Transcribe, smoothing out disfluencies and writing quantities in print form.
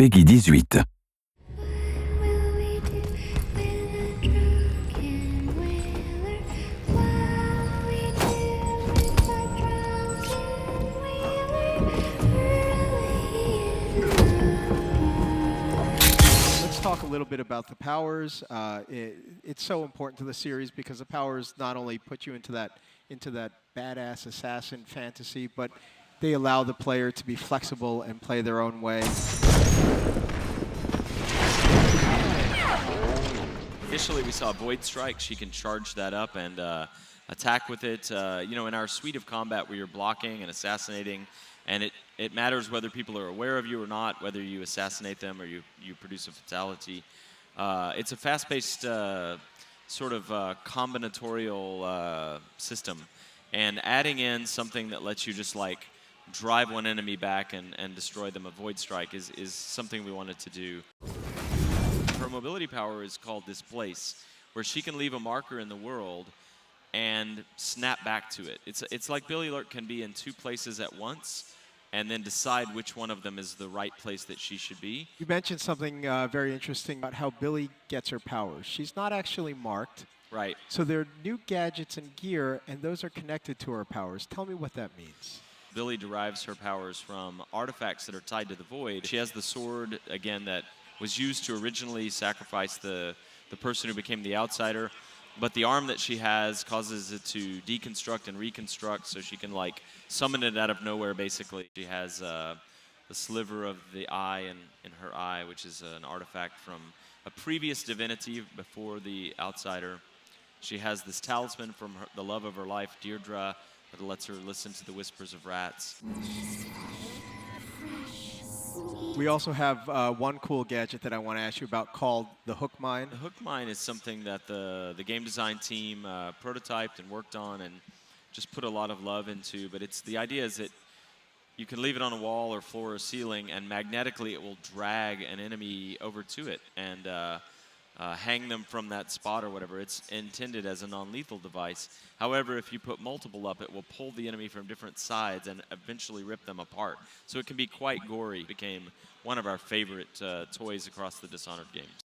Peggy 18. Talk a little bit about the powers. It's so important to the series because the powers not only put you into that badass assassin fantasy, but they allow the player to be flexible and play their own way. Initially, we saw Void Strike. She can charge that up and attack with it. You know, in our suite of combat where you're blocking and assassinating, and it matters whether people are aware of you or not, whether you assassinate them or you produce a fatality. It's a fast-paced sort of combinatorial system. And adding in something that lets you just like drive one enemy back and destroy them, a Void Strike, is something we wanted to do. Her mobility power is called Displace, where she can leave a marker in the world and snap back to it. It's like Billie Lurk can be in two places at once and then decide which one of them is the right place that she should be. You mentioned something very interesting about how Billie gets her powers. She's not actually marked. Right. So there are new gadgets and gear, and those are connected to her powers. Tell me what that means. Billie derives her powers from artifacts that are tied to the Void. She has the sword, again, that was used to originally sacrifice the person who became the outsider. But the arm that she has causes it to deconstruct and reconstruct, so she can like summon it out of nowhere, basically. She has the sliver of the eye in her eye, which is an artifact from a previous divinity before the outsider. She has this talisman from the love of her life, Deirdre, that lets her listen to the whispers of rats. We also have one cool gadget that I want to ask you about called the Hook Mine. The Hook Mine is something that the game design team prototyped and worked on and just put a lot of love into. But the idea is that you can leave it on a wall or floor or ceiling, and magnetically it will drag an enemy over to it and hang them from that spot or whatever. It's intended as a non-lethal device. However, if you put multiple up, it will pull the enemy from different sides and eventually rip them apart. So it can be quite gory. It became one of our favorite toys across the Dishonored games.